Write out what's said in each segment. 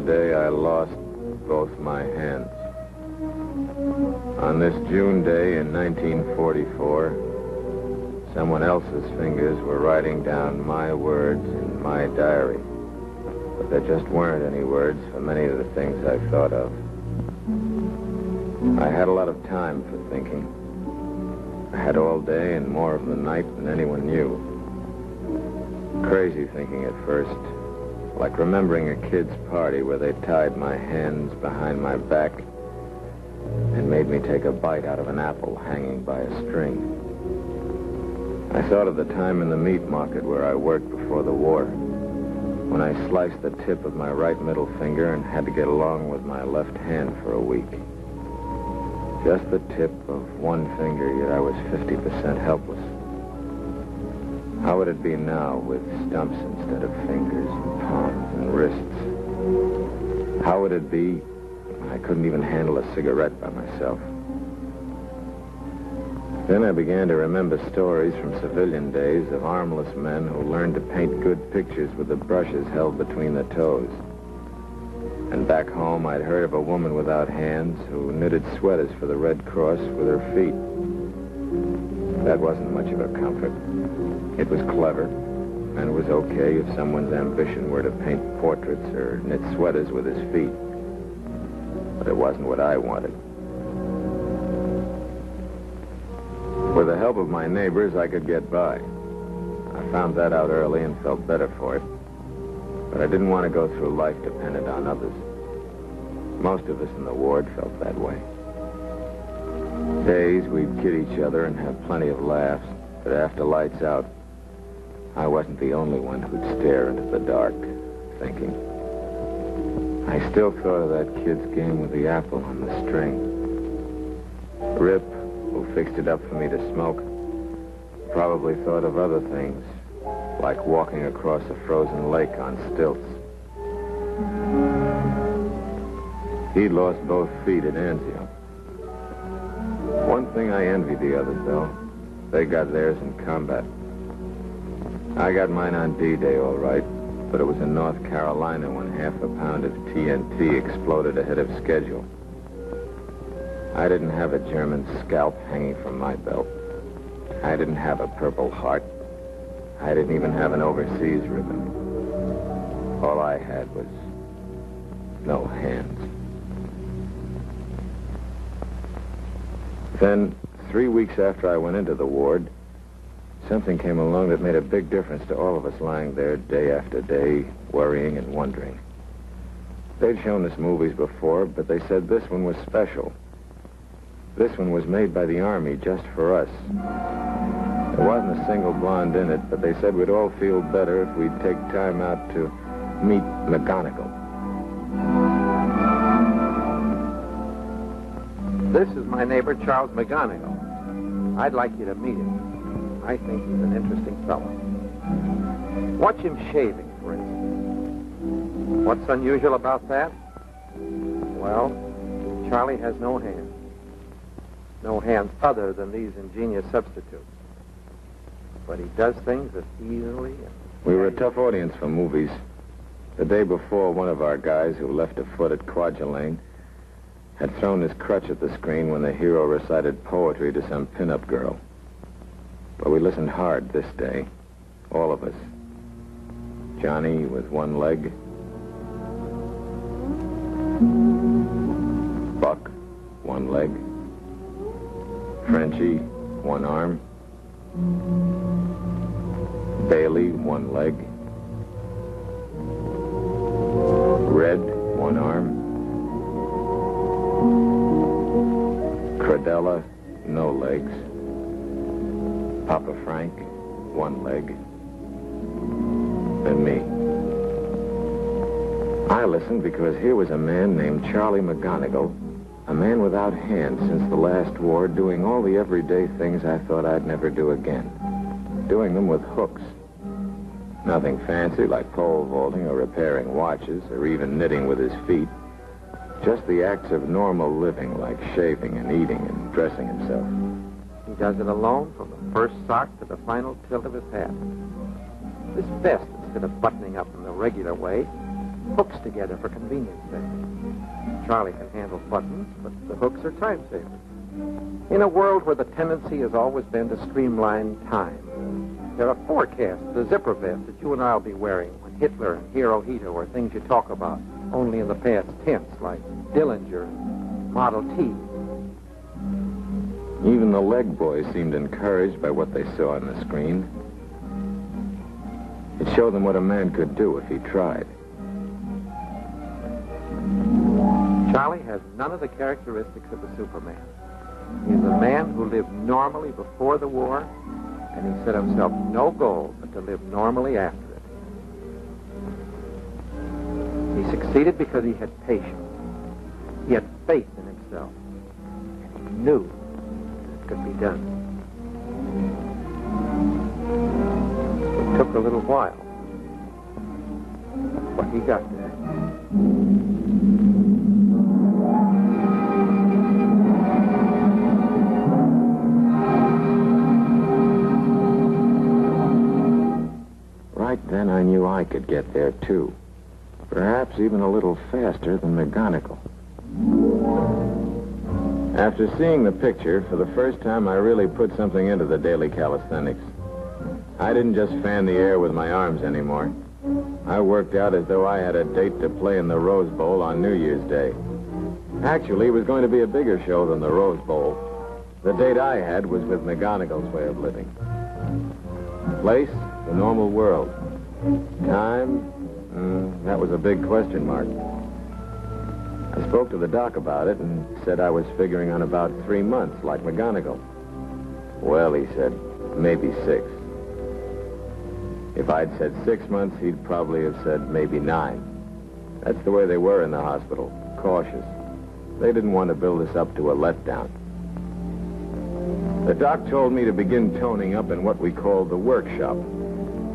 day I lost both my hands. On this June day in 1944, someone else's fingers were writing down my words in my diary. But there just weren't any words for many of the things I thought of. I had a lot of time for thinking. I had all day and more of the night than anyone knew. Crazy thinking at first, like remembering a kid's party where they tied my hands behind my back and made me take a bite out of an apple hanging by a string. I thought of the time in the meat market where I worked before the war, when I sliced the tip of my right middle finger and had to get along with my left hand for a week. Just the tip of one finger, yet I was 50% helpless. How would it be now with stumps instead of fingers and palms and wrists? How would it be when I couldn't even handle a cigarette by myself? Then I began to remember stories from civilian days of armless men who learned to paint good pictures with the brushes held between the toes. And back home, I'd heard of a woman without hands who knitted sweaters for the Red Cross with her feet. That wasn't much of a comfort. It was clever, and it was okay if someone's ambition were to paint portraits or knit sweaters with his feet. But it wasn't what I wanted. With the help of my neighbors, I could get by. I found that out early and felt better for it. But I didn't want to go through life dependent on others. Most of us in the ward felt that way. Days, we'd kid each other and have plenty of laughs, but after lights out, I wasn't the only one who'd stare into the dark, thinking. I still thought of that kid's game with the apple on the string. Rip, who fixed it up for me to smoke, probably thought of other things, like walking across a frozen lake on stilts. He'd lost both feet at Anzio. One thing I envied the others, though. They got theirs in combat. I got mine on D-Day, all right, but it was in North Carolina when half a pound of TNT exploded ahead of schedule. I didn't have a German scalp hanging from my belt. I didn't have a Purple Heart. I didn't even have an overseas ribbon. All I had was no hands. Then, 3 weeks after I went into the ward, something came along that made a big difference to all of us lying there day after day, worrying and wondering. They'd shown us movies before, but they said this one was special. This one was made by the Army just for us. There wasn't a single blonde in it, but they said we'd all feel better if we'd take time out to meet McGonigal. This is my neighbor, Charles McGonigal. I'd like you to meet him. I think he's an interesting fellow. Watch him shaving, for instance. What's unusual about that? Well, Charlie has no hands. No hands other than these ingenious substitutes. But he does things as easily and... We were a tough audience for movies. The day before, one of our guys who left a foot at Kwajalein had thrown his crutch at the screen when the hero recited poetry to some pin-up girl. But we listened hard this day, all of us. Johnny with one leg. Buck, one leg. Frenchie, one arm. Bailey, one leg. Red, one arm. Cradella, no legs. Papa Frank, one leg. And me. I listened because here was a man named Charlie McGonigal, a man without hands since the last war, doing all the everyday things I thought I'd never do again. Doing them with hooks. Nothing fancy like pole vaulting or repairing watches or even knitting with his feet. Just the acts of normal living like shaving and eating and dressing himself. He does it alone from the first sock to the final tilt of his hat. This vest, instead of buttoning up in the regular way, hooks together for convenience sake. Charlie can handle buttons, but the hooks are time savers. In a world where the tendency has always been to streamline time, there are forecasts, the zipper vest that you and I will be wearing when Hitler and Hirohito are things you talk about only in the past tense, like Dillinger and Model T. Even the leg boys seemed encouraged by what they saw on the screen. It showed them what a man could do if he tried. Charlie has none of the characteristics of a Superman. He's a man who lived normally before the war, and he set himself no goal but to live normally after it. He succeeded because he had patience. He had faith in himself. And he knew that it could be done. It took a little while, but he got there. Right then I knew I could get there, too. Perhaps even a little faster than McGonigal. After seeing the picture, for the first time I really put something into the daily calisthenics. I didn't just fan the air with my arms anymore. I worked out as though I had a date to play in the Rose Bowl on New Year's Day. Actually, it was going to be a bigger show than the Rose Bowl. The date I had was with McGonigal's way of living. Place, the normal world. Time, that was a big question mark. I spoke to the doc about it and said I was figuring on about 3 months, like McGonigal. Well, he said, maybe 6. If I'd said 6 months, he'd probably have said maybe 9. That's the way they were in the hospital, cautious. They didn't want to build us up to a letdown. The doc told me to begin toning up in what we called the workshop,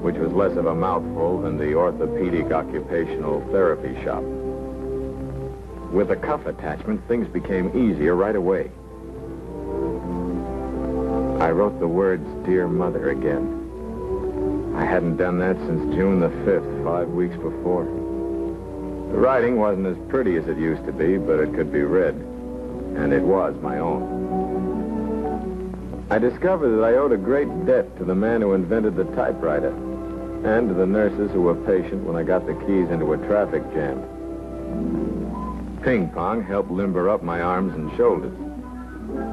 which was less of a mouthful than the orthopedic occupational therapy shop. With a cuff attachment, things became easier right away. I wrote the words, "Dear Mother," again. I hadn't done that since June the 5th, 5 weeks before. The writing wasn't as pretty as it used to be, but it could be read, and it was my own. I discovered that I owed a great debt to the man who invented the typewriter, and to the nurses who were patient when I got the keys into a traffic jam. Ping pong helped limber up my arms and shoulders.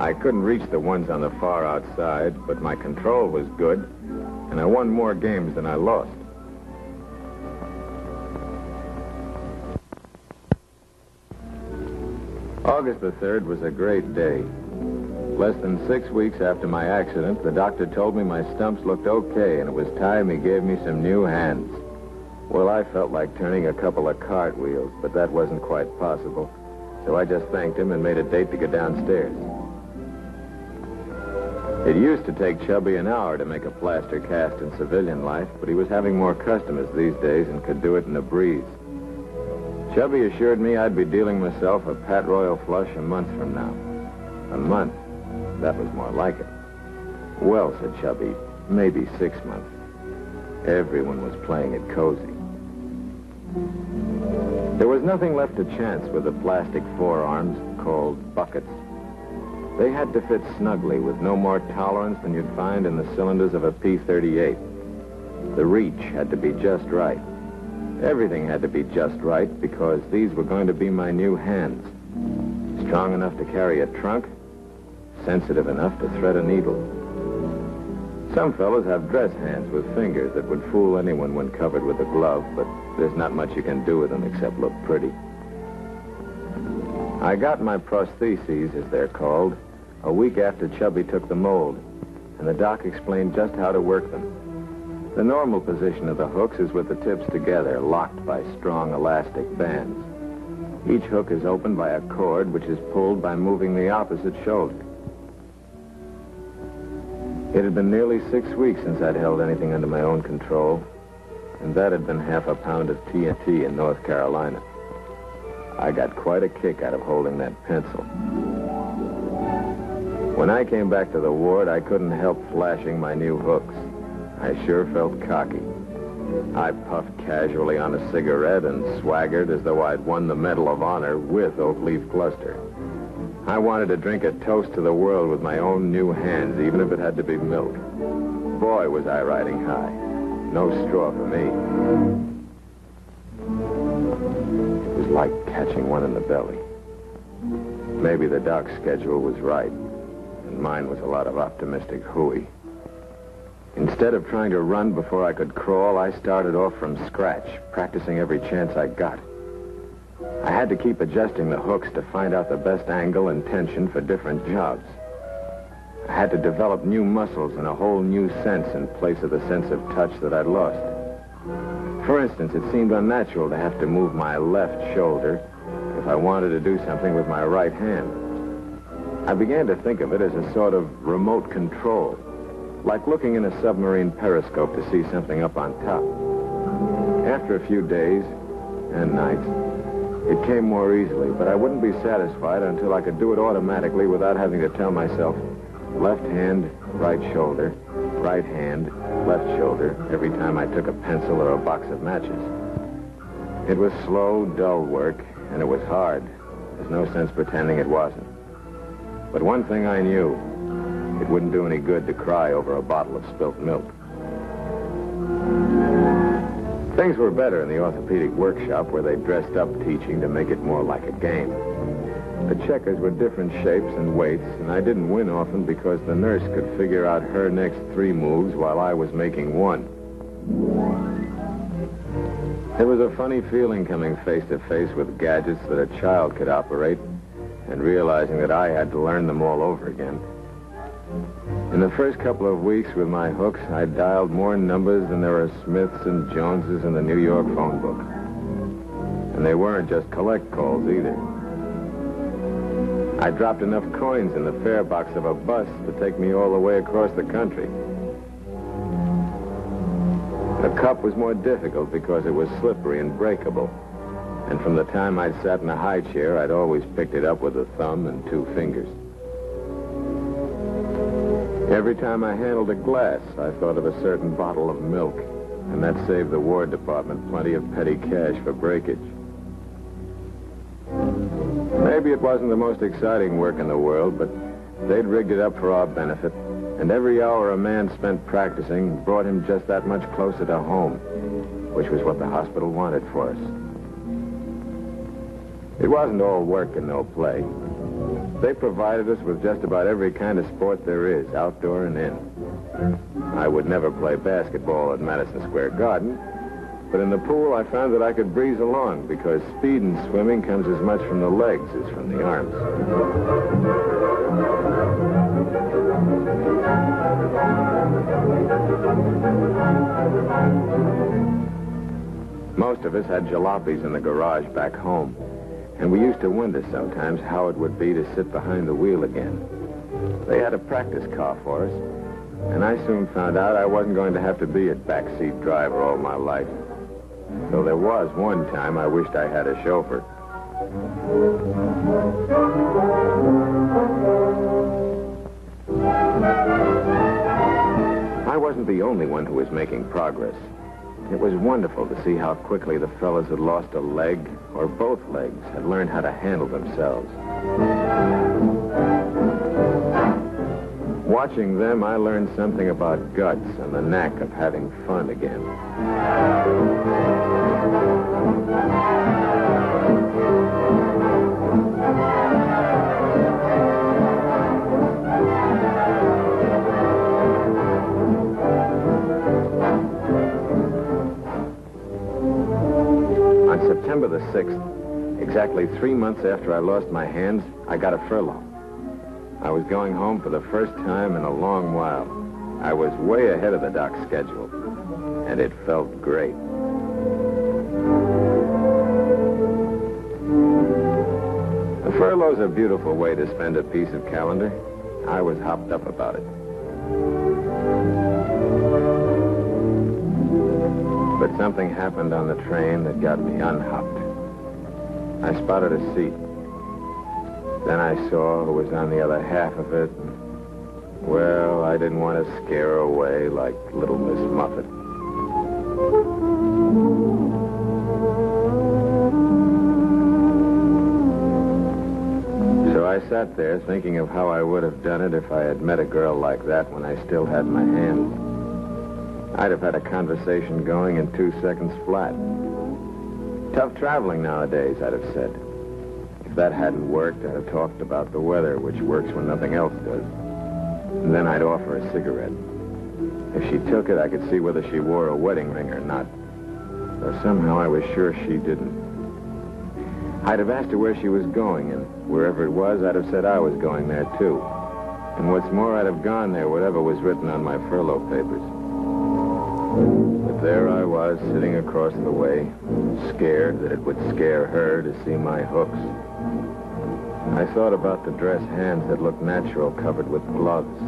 I couldn't reach the ones on the far outside, but my control was good, and I won more games than I lost. August the 3rd was a great day. Less than 6 weeks after my accident, the doctor told me my stumps looked okay, and it was time he gave me some new hands. Well, I felt like turning a couple of cartwheels, but that wasn't quite possible. So I just thanked him and made a date to go downstairs. It used to take Chubby an hour to make a plaster cast in civilian life, but he was having more customers these days and could do it in a breeze. Chubby assured me I'd be dealing myself a Pat Royal flush a month from now. A month? That was more like it. Well, said Chubby, maybe 6 months. Everyone was playing it cozy. There was nothing left to chance with the plastic forearms called buckets. They had to fit snugly with no more tolerance than you'd find in the cylinders of a P-38. The reach had to be just right. Everything had to be just right because these were going to be my new hands. Strong enough to carry a trunk, sensitive enough to thread a needle. Some fellows have dress hands with fingers that would fool anyone when covered with a glove, but there's not much you can do with them except look pretty. I got my prostheses, as they're called, a week after Chubby took the mold, and the doc explained just how to work them. The normal position of the hooks is with the tips together, locked by strong elastic bands. Each hook is opened by a cord which is pulled by moving the opposite shoulder. It had been nearly 6 weeks since I'd held anything under my own control, and that had been half a pound of TNT in North Carolina. I got quite a kick out of holding that pencil. When I came back to the ward, I couldn't help flashing my new hooks. I sure felt cocky. I puffed casually on a cigarette and swaggered as though I'd won the Medal of Honor with Oak Leaf Cluster. I wanted to drink a toast to the world with my own new hands, even if it had to be milk. Boy, was I riding high. No straw for me. It was like catching one in the belly. Maybe the doc's schedule was right, and mine was a lot of optimistic hooey. Instead of trying to run before I could crawl, I started off from scratch, practicing every chance I got. I had to keep adjusting the hooks to find out the best angle and tension for different jobs. I had to develop new muscles and a whole new sense in place of the sense of touch that I'd lost. For instance, it seemed unnatural to have to move my left shoulder if I wanted to do something with my right hand. I began to think of it as a sort of remote control, like looking in a submarine periscope to see something up on top. After a few days and nights, it came more easily, but I wouldn't be satisfied until I could do it automatically without having to tell myself, left hand, right shoulder, right hand, left shoulder, every time I took a pencil or a box of matches. It was slow, dull work, and it was hard. There's no sense pretending it wasn't. But one thing I knew, it wouldn't do any good to cry over a bottle of spilt milk. Things were better in the orthopedic workshop where they dressed up teaching to make it more like a game. The checkers were different shapes and weights, and I didn't win often because the nurse could figure out her next 3 moves while I was making 1. It was a funny feeling coming face to face with gadgets that a child could operate and realizing that I had to learn them all over again. In the first couple of weeks with my hooks, I dialed more numbers than there are Smiths and Joneses in the New York phone book. And they weren't just collect calls either. I dropped enough coins in the fare box of a bus to take me all the way across the country. The cup was more difficult because it was slippery and breakable. And from the time I'd sat in a high chair, I'd always picked it up with a thumb and 2 fingers. Every time I handled a glass, I thought of a certain bottle of milk, and that saved the War Department plenty of petty cash for breakage. Maybe it wasn't the most exciting work in the world, but they'd rigged it up for our benefit, and every hour a man spent practicing brought him just that much closer to home, which was what the hospital wanted for us. It wasn't all work and no play. They provided us with just about every kind of sport there is, outdoor and in. I would never play basketball at Madison Square Garden, but in the pool I found that I could breeze along because speed in swimming comes as much from the legs as from the arms. Most of us had jalopies in the garage back home. And we used to wonder sometimes how it would be to sit behind the wheel again. They had a practice car for us, and I soon found out I wasn't going to have to be a backseat driver all my life. So there was one time I wished I had a chauffeur. I wasn't the only one who was making progress. It was wonderful to see how quickly the fellas had lost a leg, or both legs, had learned how to handle themselves. Watching them, I learned something about guts and the knack of having fun again. On September the 6th, exactly 3 months after I lost my hands, I got a furlough. I was going home for the first time in a long while. I was way ahead of the doc's schedule, and it felt great. A furlough's a beautiful way to spend a piece of calendar. I was hopped up about it. But something happened on the train that got me unhopped. I spotted a seat. Then I saw who was on the other half of it. Well, I didn't want to scare her away like Little Miss Muffet. sat there thinking of how I would have done it if I had met a girl like that when I still had my hands. I'd have had a conversation going in 2 seconds flat. Tough traveling nowadays, I'd have said. If that hadn't worked, I'd have talked about the weather, which works when nothing else does. And then I'd offer a cigarette. If she took it, I could see whether she wore a wedding ring or not. Though somehow I was sure she didn't. I'd have asked her where she was going, and wherever it was, I'd have said I was going there, too. And what's more, I'd have gone there, whatever was written on my furlough papers. But there I was, sitting across the way, scared that it would scare her to see my hooks. I thought about the dress hands that looked natural, covered with gloves.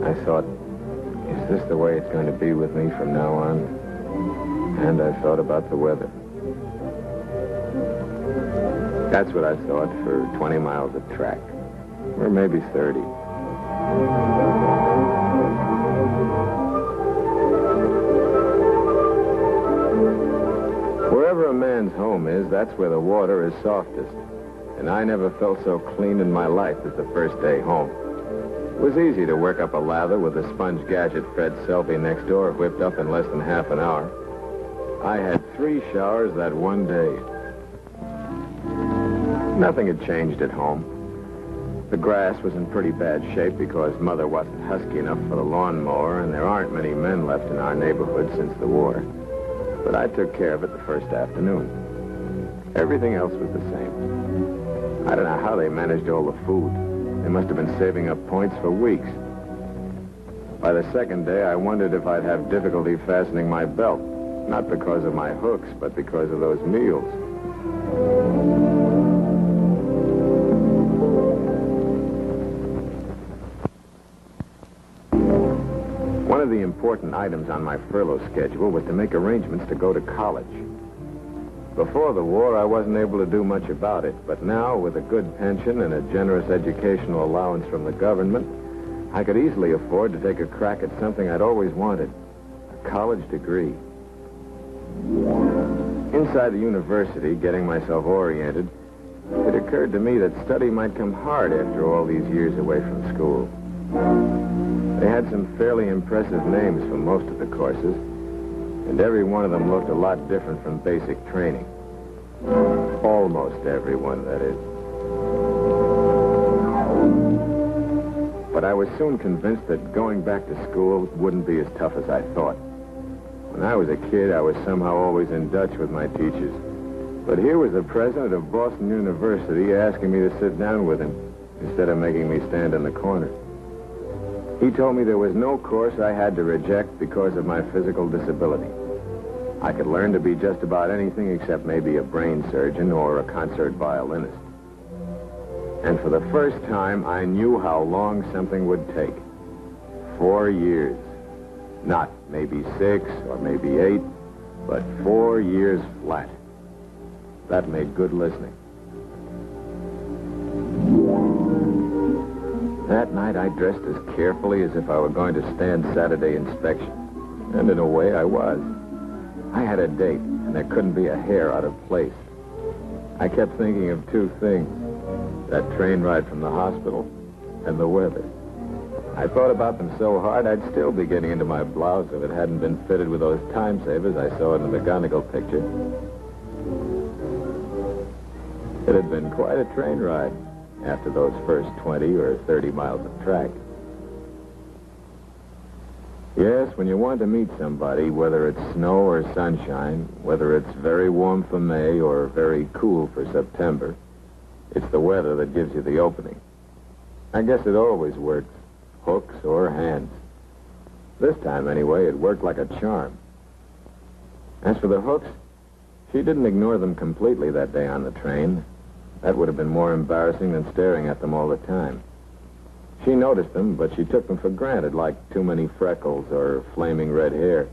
I thought, is this the way it's going to be with me from now on? And I thought about the weather. That's what I thought for 20 miles of track, or maybe 30. Wherever a man's home is, that's where the water is softest. And I never felt so clean in my life as the first day home. It was easy to work up a lather with a sponge gadget Fred Selby next door whipped up in less than half an hour. I had 3 showers that one day. Nothing had changed at home. The grass was in pretty bad shape because Mother wasn't husky enough for the lawnmower, and there aren't many men left in our neighborhood since the war. But I took care of it the first afternoon. Everything else was the same. I don't know how they managed all the food. They must have been saving up points for weeks. By the second day, I wondered if I'd have difficulty fastening my belt, not because of my hooks, but because of those meals. One of the important items on my furlough schedule was to make arrangements to go to college. Before the war, I wasn't able to do much about it, but now, with a good pension and a generous educational allowance from the government, I could easily afford to take a crack at something I'd always wanted, a college degree. Inside the university, getting myself oriented, it occurred to me that study might come hard after all these years away from school. They had some fairly impressive names for most of the courses, and every one of them looked a lot different from basic training. Almost every one, that is. But I was soon convinced that going back to school wouldn't be as tough as I thought. When I was a kid, I was somehow always in Dutch with my teachers. But here was the president of Boston University asking me to sit down with him instead of making me stand in the corner. He told me there was no course I had to reject because of my physical disability. I could learn to be just about anything except maybe a brain surgeon or a concert violinist. And for the first time, I knew how long something would take. 4 years. Not maybe 6 or maybe 8, but 4 years flat. That made good listening. That night, I dressed as carefully as if I were going to stand Saturday inspection. And in a way, I was. I had a date, and there couldn't be a hair out of place. I kept thinking of 2 things. That train ride from the hospital and the weather. I thought about them so hard, I'd still be getting into my blouse if it hadn't been fitted with those time savers I saw in the McGonagall picture. It had been quite a train ride after those first 20 or 30 miles of track. Yes, when you want to meet somebody, whether it's snow or sunshine, whether it's very warm for May or very cool for September, it's the weather that gives you the opening. I guess it always works, hooks or hands. This time, anyway, it worked like a charm. As for the hooks, she didn't ignore them completely that day on the train. That would have been more embarrassing than staring at them all the time. She noticed them, but she took them for granted, like too many freckles or flaming red hair.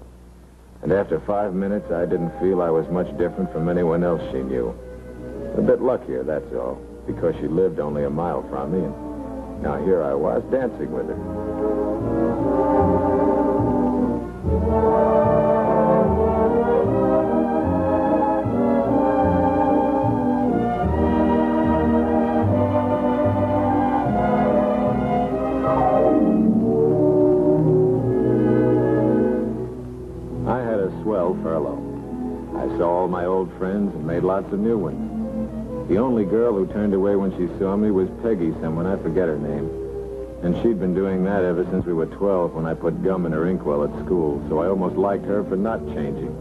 And after 5 minutes, I didn't feel I was much different from anyone else she knew. A bit luckier, that's all, because she lived only a mile from me, and now here I was dancing with her. all my old friends and made lots of new ones. The only girl who turned away when she saw me was Peggy someone, I forget her name. And she'd been doing that ever since we were 12 when I put gum in her inkwell at school, so I almost liked her for not changing.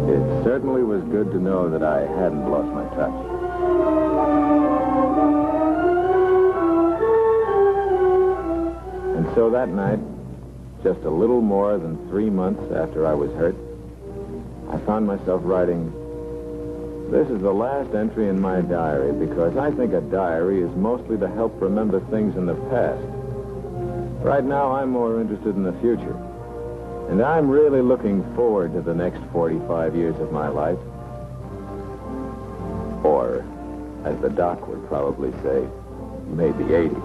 It certainly was good to know that I hadn't lost my touch. And so that night, just a little more than 3 months after I was hurt, I found myself writing, "This is the last entry in my diary because I think a diary is mostly to help remember things in the past. Right now, I'm more interested in the future. And I'm really looking forward to the next 45 years of my life. Or, as the doc would probably say, maybe 80.